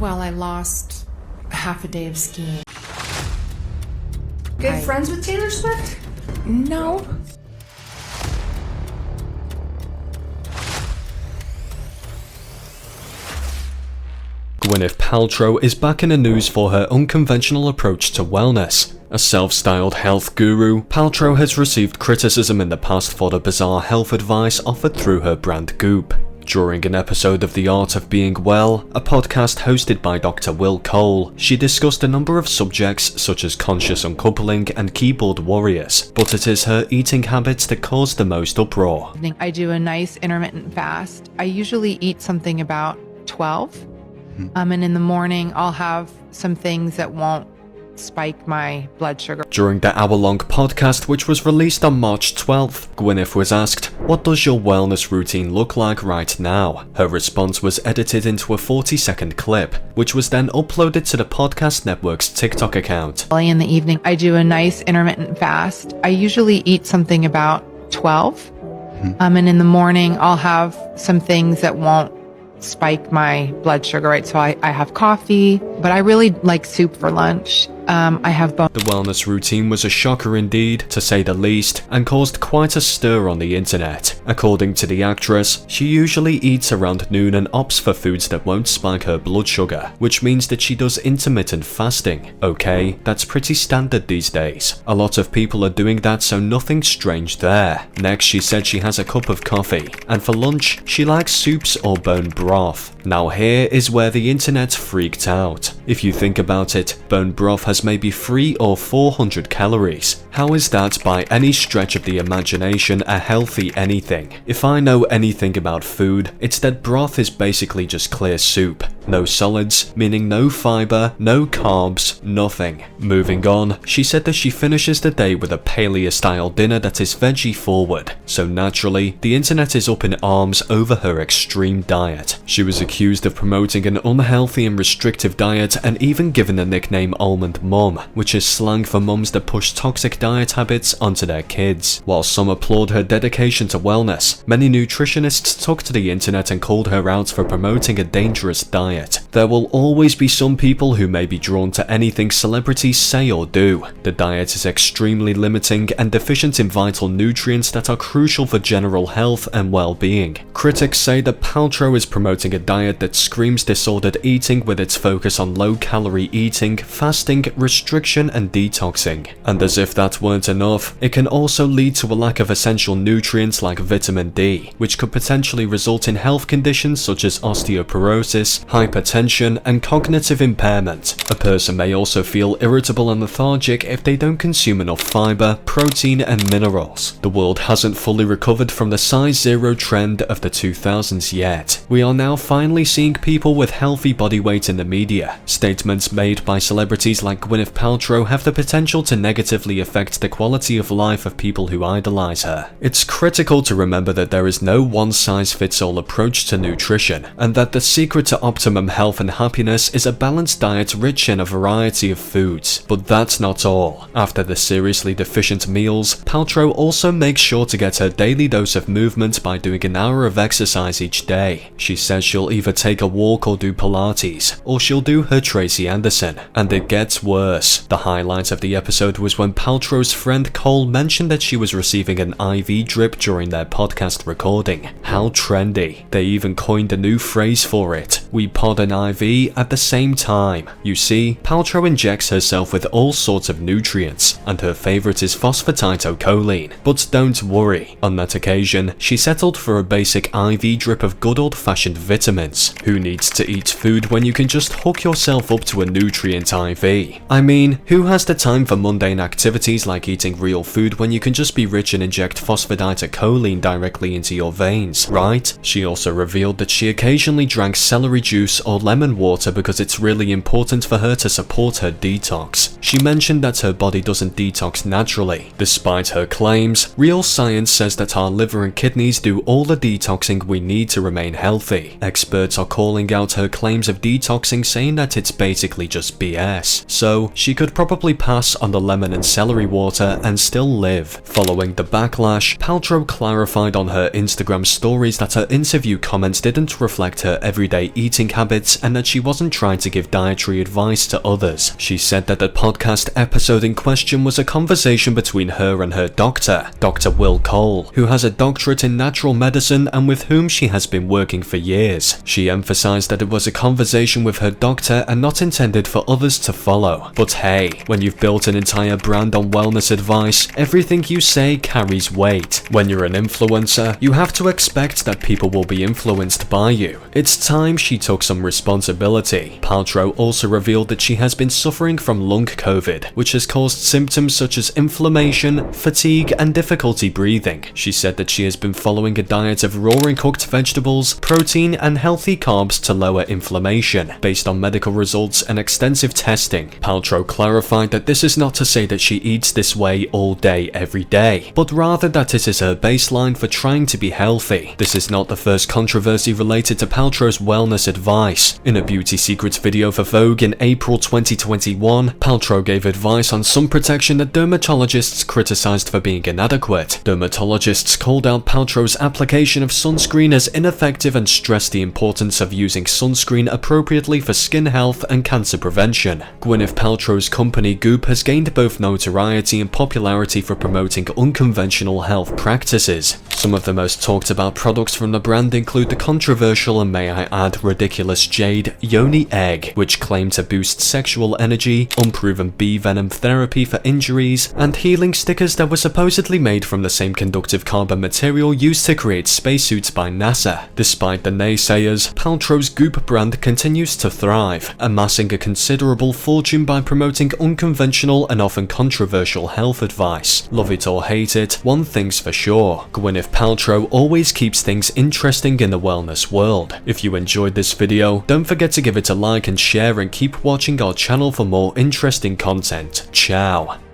Well, I lost half a day of skiing. Good friends with Taylor Swift? No. Gwyneth Paltrow is back in the news for her unconventional approach to wellness. A self-styled health guru, Paltrow has received criticism in the past for the bizarre health advice offered through her brand Goop. During an episode of The Art of Being Well, a podcast hosted by Dr. Will Cole, she discussed a number of subjects such as conscious uncoupling and keyboard warriors, but it is her eating habits that cause the most uproar. I do a nice intermittent fast. I usually eat something about 12. And in the morning, I'll have some things that won't spike my blood sugar. During the hour-long podcast, which was released on March 12th, Gwyneth was asked, "What does your wellness routine look like right now?" Her response was edited into a 40-second clip, which was then uploaded to the podcast network's TikTok account. In the evening, I do a nice intermittent fast. I usually eat something about 12. And in the morning, I'll have some things that won't spike my blood sugar, right? So I have coffee, but I really like soup for lunch. I have The wellness routine was a shocker indeed, to say the least, and caused quite a stir on the internet. According to the actress, she usually eats around noon and opts for foods that won't spike her blood sugar, which means that she does intermittent fasting. Okay, that's pretty standard these days. A lot of people are doing that, so nothing strange there. Next, she said she has a cup of coffee, and for lunch, she likes soups or bone broth. Now here is where the internet freaked out. If you think about it, bone broth has maybe 300 or 400 calories. How is that by any stretch of the imagination a healthy anything? If I know anything about food, it's that broth is basically just clear soup. No solids, meaning no fiber, no carbs, nothing. Moving on, she said that she finishes the day with a paleo-style dinner that is veggie forward. So naturally, the internet is up in arms over her extreme diet. She was accused of promoting an unhealthy and restrictive diet and even given the nickname Almond Mum, which is slang for mums that push toxic diet habits onto their kids. While some applaud her dedication to wellness, many nutritionists took to the internet and called her out for promoting a dangerous diet. There will always be some people who may be drawn to anything celebrities say or do. The diet is extremely limiting and deficient in vital nutrients that are crucial for general health and well-being. Critics say that Paltrow is promoting a diet that screams disordered eating with its focus on low-calorie eating, fasting, restriction and detoxing. And as if that weren't enough, it can also lead to a lack of essential nutrients like vitamin D, which could potentially result in health conditions such as osteoporosis, hypertension, and cognitive impairment. A person may also feel irritable and lethargic if they don't consume enough fiber, protein, and minerals. The world hasn't fully recovered from the size zero trend of the 2000s yet. We are now finally seeing people with healthy body weight in the media. Statements made by celebrities like Gwyneth Paltrow have the potential to negatively affect the quality of life of people who idolize her. It's critical to remember that there is no one-size-fits-all approach to nutrition, and that the secret to optimum health and happiness is a balanced diet rich in a variety of foods. But that's not all. After the seriously deficient meals, Paltrow also makes sure to get her daily dose of movement by doing an hour of exercise each day. She says she'll either take a walk or do Pilates, or she'll do her Tracy Anderson. And it gets worse. The highlight of the episode was when Paltrow's friend Cole mentioned that she was receiving an IV drip during their podcast recording. How trendy. They even coined a new phrase for it. We pod an IV at the same time. You see, Paltrow injects herself with all sorts of nutrients, and her favorite is phosphatidylcholine. But don't worry, on that occasion, she settled for a basic IV drip of good old-fashioned vitamins. Who needs to eat food when you can just hook yourself up to a nutrient IV? I mean, who has the time for mundane activities like eating real food when you can just be rich and inject phosphatidylcholine directly into your veins, right? She also revealed that she occasionally drank celery juice or lemon water because it's really important for her to support her detox. She mentioned that her body doesn't detox naturally. Despite her claims, real science says that our liver and kidneys do all the detoxing we need to remain healthy. Experts are calling out her claims of detoxing, saying that it's basically just BS. So, she could probably pass on the lemon and celery water and still live. Following the backlash, Paltrow clarified on her Instagram stories that her interview comments didn't reflect her everyday eating habits and that she wasn't trying to give dietary advice to others. She said that the podcast episode in question was a conversation between her and her doctor, Dr. Will Cole, who has a doctorate in natural medicine and with whom she has been working for years. She emphasized that it was a conversation with her doctor and not intended for others to follow. But hey, when you've built an entire brand on wellness advice, everything you say carries weight. When you're an influencer, you have to expect that people will be influenced by you. It's time she took some responsibility. Paltrow also revealed that she has been suffering from lung COVID, which has caused symptoms such as inflammation, fatigue, and difficulty breathing. She said that she has been following a diet of raw and cooked vegetables, protein, and healthy carbs to lower inflammation, based on medical results and extensive testing. Paltrow clarified that this is not to say that she eats this way all day every day, but rather that it is her baseline for trying to be healthy. This is not the first controversy related to Paltrow's wellness advice. In a beauty secrets video for Vogue in April 2021, Paltrow gave advice on sun protection that dermatologists criticized for being inadequate. Dermatologists called out Paltrow's application of sunscreen as ineffective and stressed the importance of using sunscreen appropriately for skin health and cancer prevention. Gwyneth Paltrow's company Goop has gained both notoriety and popularity for promoting unconventional health practices. Some of the most talked about products from the brand include the controversial and, may I add, ridiculous Jade Yoni Egg, which claim to boost sexual energy, unproven bee venom therapy for injuries, and healing stickers that were supposedly made from the same conductive carbon material used to create spacesuits by NASA. Despite the naysayers, Paltrow's Goop brand continues to thrive, amassing a considerable fortune by promoting unconventional and often controversial health advice. Love it or hate it, one thing's for sure: Gwyneth Paltrow always keeps things interesting in the wellness world. If you enjoyed this video, don't forget to give it a like and share, and keep watching our channel for more interesting content. Ciao.